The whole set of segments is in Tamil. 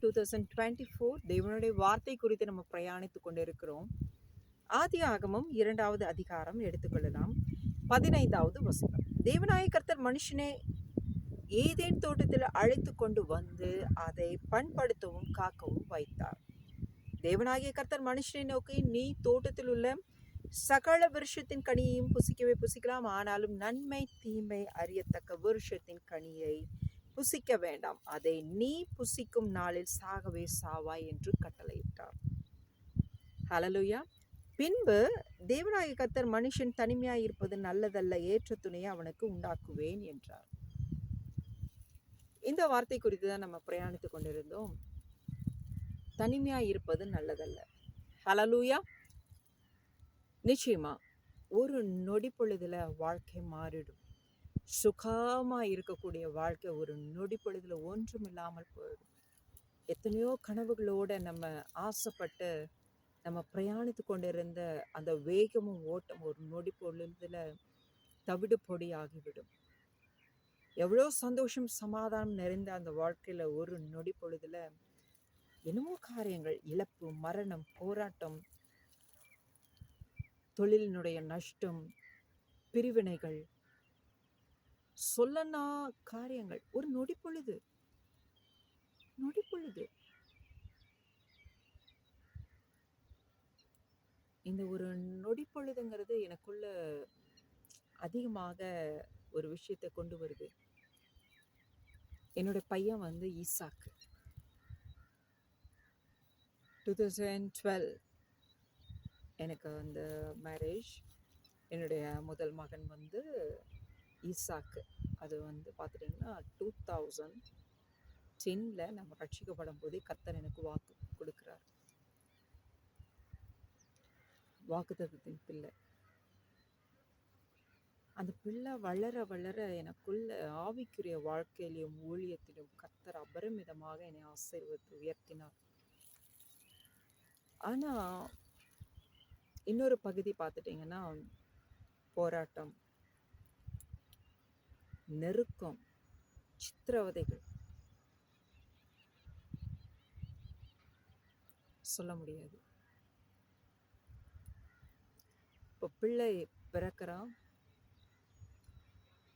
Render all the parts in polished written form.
2024 தேவனுடைய வார்த்தை குறித்து நம்ம பிரயாணித்துக் கொண்டிருக்கிறோம். ஆதியாகமம் 2வது அதிகாரம் எடுத்துக்கொள்ளலாம். 15வது வசனம். தேவனாகிய கர்த்தர் மனுஷனை ஏதேன் தோட்டத்தில் அழைத்து கொண்டு வந்து அதை பண்படுத்தவும் காக்கவும் வைத்தார். தேவனாகிய கர்த்தர் மனுஷனை நோக்கி, நீ தோட்டத்தில் உள்ள சகல விருஷத்தின் கனியையும் புசிக்கவே புசிக்கலாம், ஆனாலும் நன்மை தீமை அறியத்தக்க விருஷத்தின் கனியை புசிக்க வேண்டாம், அதை நீ புசிக்கும் நாளில் சாகவே சாவாய் என்று கட்டளையிட்டார். ஹல்லேலூயா. பின்பு தேவனாகிய கர்த்தர் மனுஷன் தனிமையாய் இருப்பது நல்லதல்ல, ஏற்ற துணையை அவனுக்கு உண்டாக்குவேன் என்றார். இந்த வார்த்தை குறித்து தான் நம்ம பிரயாணித்துக் கொண்டிருந்தோம். தனிமையாய் இருப்பது நல்லதல்ல. ஹல்லேலூயா. நிச்சயமா ஒரு நொடி பொழுதுல வாழ்க்கை மாறிடும். சுகமா இருக்கக்கூடிய வாழ்க்கை ஒரு நொடி பொழுதுல ஒன்றும் இல்லாமல் போயிடும். எத்தனையோ கனவுகளோட நம்ம ஆசைப்பட்டு நம்ம பிரயாணித்து கொண்டிருந்த அந்த வேகமும் ஓட்டம் ஒரு நொடி பொழுதுல தவிடு பொடி ஆகிவிடும். எவ்வளோ சந்தோஷம் சமாதானம் நிறைந்த அந்த வாழ்க்கையில ஒரு நொடி பொழுதுல என்னமோ காரியங்கள், இழப்பு, மரணம், போராட்டம், தொழிலினுடைய நஷ்டம், பிரிவினைகள், சொல்லனா காரியங்கள் ஒரு நொடி பொழுது. இந்த ஒரு நொடி பொழுதுங்கிறது எனக்குள்ள அதிகமாக ஒரு விஷயத்தை கொண்டு வருது. என்னோட பையன் வந்து ஈசாக்கு. 2012 எனக்கு அந்த மேரேஜ். என்னுடைய முதல் மகன் வந்து ஈசாக்கு. அது வந்து பார்த்துட்டிங்கன்னா 2010 நம்ம ரட்சிக்கப்படும் போதே கர்த்தர் எனக்கு வாக்கு கொடுக்குறார். வாக்குத்தத்தத்தின் பிள்ளை. அந்த பிள்ளை வளர வளர எனக்குள்ள ஆவிக்குரிய வாழ்க்கையிலும் ஊழியத்திலும் கர்த்தர் அபரிமிதமாக என்னை ஆசீர்வதித்து உயர்த்தினார். ஆனா இன்னொரு பகுதி பார்த்துட்டிங்கன்னா போராட்டம், நெருக்கம், சித்திரவதைகள் சொல்ல முடியாது. இப்போ பிள்ளை பிறக்கிறான்,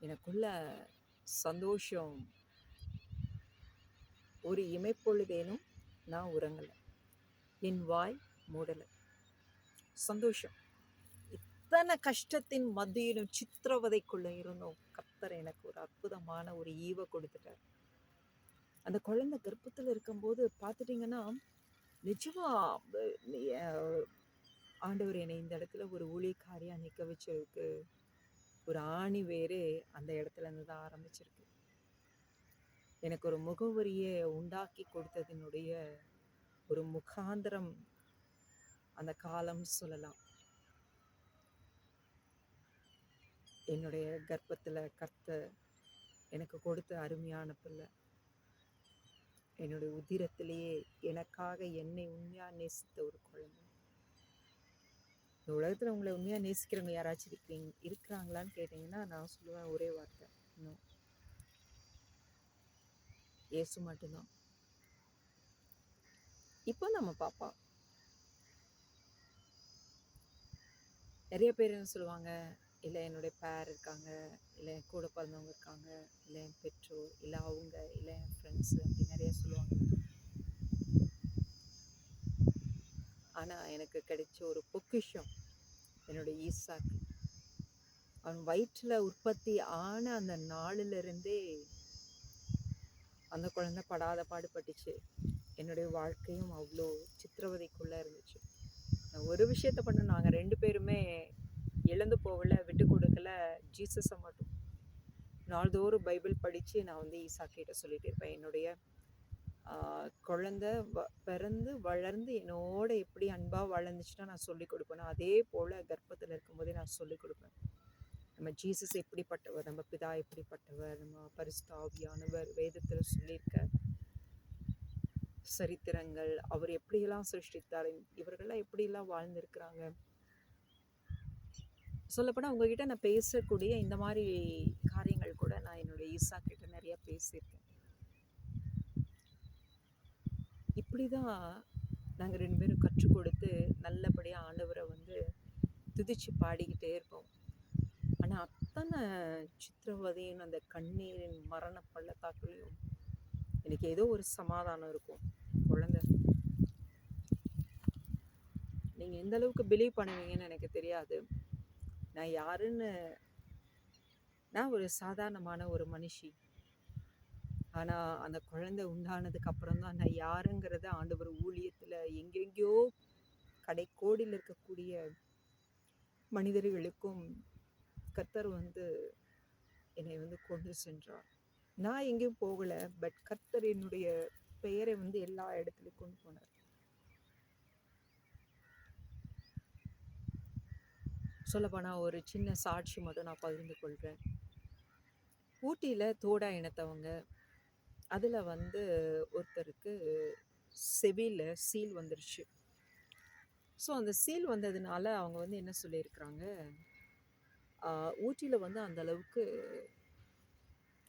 எனக்குள்ள சந்தோஷம் ஒரு இமைப்பொழுதேனும் நான் உறங்கலை, என் வாய் மூடலை. சந்தோஷம். இத்தனை கஷ்டத்தின் மத்தியிலும் சித்திரவதைக்குள்ள இருந்தோம், கர்த்தர் எனக்கு ஒரு அற்புதமான ஒரு ஈவை கொடுத்துட்டார். அந்த குழந்தை கர்ப்பத்தில் இருக்கும்போது பார்த்துட்டிங்கன்னா நிஜமா ஆண்டவர் என்னை இந்த இடத்துல ஒரு ஊழியக்காரியா நிற்க வச்சிருக்கு. ஒரு ஆணி வேறே அந்த இடத்துல இருந்து தான் ஆரம்பிச்சிருக்கு. எனக்கு ஒரு முகவரியை உண்டாக்கி கொடுத்ததினுடைய ஒரு முகாந்திரம் அந்த காலம் சொல்லலாம். என்னுடைய கர்ப்பத்தில் கர்த்தர் எனக்கு கொடுத்த அருமையான பிள்ளை. என்னுடைய உதிரத்திலேயே எனக்காக என்னை உண்மையா நேசித்த ஒரு குழந்தை. இந்த உலகத்தில் உங்களை உண்மையா நேசிக்கிறவங்க யாராச்சும் இருக்கிறாங்களான்னு கேட்டிங்கன்னா நான் சொல்லுவேன் ஒரே வார்த்தை, இன்னும் இயேசு மட்டும்தான். இப்போ நம்ம பாப்பா நிறைய பேர் என்ன சொல்லுவாங்க, இல்லை என்னுடைய பேர் இருக்காங்க, இல்லை என் கூட பிறந்தவங்க இருக்காங்க, இல்லை என் பெற்றோர், இல்லை அவங்க, இல்லை என் ஃப்ரெண்ட்ஸு, அப்படி நிறைய சொல்லுவாங்க. ஆனால் எனக்கு கிடைச்ச ஒரு பொக்கிஷம் என்னுடைய ஈசாக்கு. அவன் வயிற்றில் உற்பத்தி ஆன அந்த நாளிலிருந்தே அந்த குழந்தை படாத பாடுபட்டுச்சு. என்னுடைய வாழ்க்கையும் அவ்வளோ சித்திரவதைக்குள்ளே இருந்துச்சு. ஒரு விஷயத்த பண்ண நாங்கள் 2 பேருமே இழந்து போகலை, விட்டு கொடுக்கல. ஜீசஸை மட்டும் நாள்தோறும் பைபிள் படித்து நான் வந்து ஈசாக்கிட்ட சொல்லிட்டு இருப்பேன். என்னுடைய குழந்தை பிறந்து வளர்ந்து என்னோட எப்படி அன்பாக வளர்ந்துச்சுன்னா நான் சொல்லிக் கொடுப்பேன். அதே போல் கர்ப்பத்தில் இருக்கும்போதே நான் சொல்லிக் கொடுப்பேன். நம்ம ஜீசஸ் எப்படிப்பட்டவர், நம்ம பிதா எப்படிப்பட்டவர், நம்ம பரிசுத்த ஆவியானவர் வேதத்தில் சொல்லியிருக்க சரித்திரங்கள், அவர் எப்படியெல்லாம் சிருஷ்டித்தார், இவர்கள்லாம் எப்படியெல்லாம் வாழ்ந்திருக்கிறாங்க. சொல்லப்போனால் உங்ககிட்ட நான் பேசக்கூடிய இந்த மாதிரி காரியங்கள் கூட நான் என்னுடைய ஈசாக்கிட்ட நிறைய பேசியிருக்கேன். அப்படிதான் நாங்க 2 பேரும் கற்றுக் கொடுத்து, நல்லபடியா ஆண்டவர வந்து துதிச்சு பாடிக்கிட்டே இருப்போம். ஆனா, அத்தன சித்திரவதையின் அந்த கண்ணீரின் மரண பள்ளத்தாக்குலயும் எனக்கு ஏதோ ஒரு சமாதானம் இருக்கும். குழந்தை, நீங்க எந்த அளவுக்கு பிலீவ் பண்ணுவீங்கன்னு எனக்கு தெரியாது. நான் யாருன்னு நான் ஒரு சாதாரணமான ஒரு மனுஷி. ஆனா, அந்த குழந்தை உண்டானதுக்கு அப்புறம் தான் நான் யாருங்கிறத ஆண்டவர் ஊழியத்துல எங்கெங்கேயோ கடைக்கோடியில இருக்கக்கூடிய மனிதர்களுக்கும் கர்த்தர் வந்து என்னை வந்து கொண்டு சென்றார். நான் எங்கேயும் போகல. பட் கர்த்தர் என்னுடைய பெயரை வந்து எல்லா இடத்துலயும் கொண்டு போனார். சொல்லப்போனா ஒரு சின்ன சாட்சி மட்டும் நான் பகிர்ந்து கொள்றேன். ஊட்டியில தோடா இனத்தவங்க. அதுல வந்து ஒருத்தருக்கு செவில சீல் வந்துருச்சு. ஸோ அந்த சீல் வந்ததுனால அவங்க வந்து என்ன சொல்லியிருக்கிறாங்க, ஊட்டியில வந்து அந்த அளவுக்கு